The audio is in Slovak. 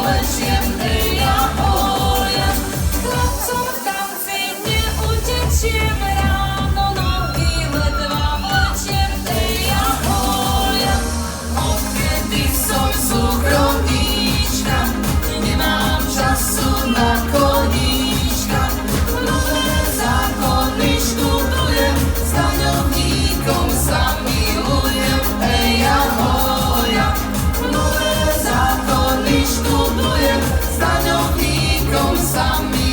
lečiem, hoja. Chlapcom v tanci neutečiem, ráno nohy ledva vlečiem, hoja. Odkedy som súkromníčka, nemám času na koníčka. Nové zákony študujem, s daňovníkom sa milujem, hoja. Nové zákony študujem, s daňovníkom sa milujem.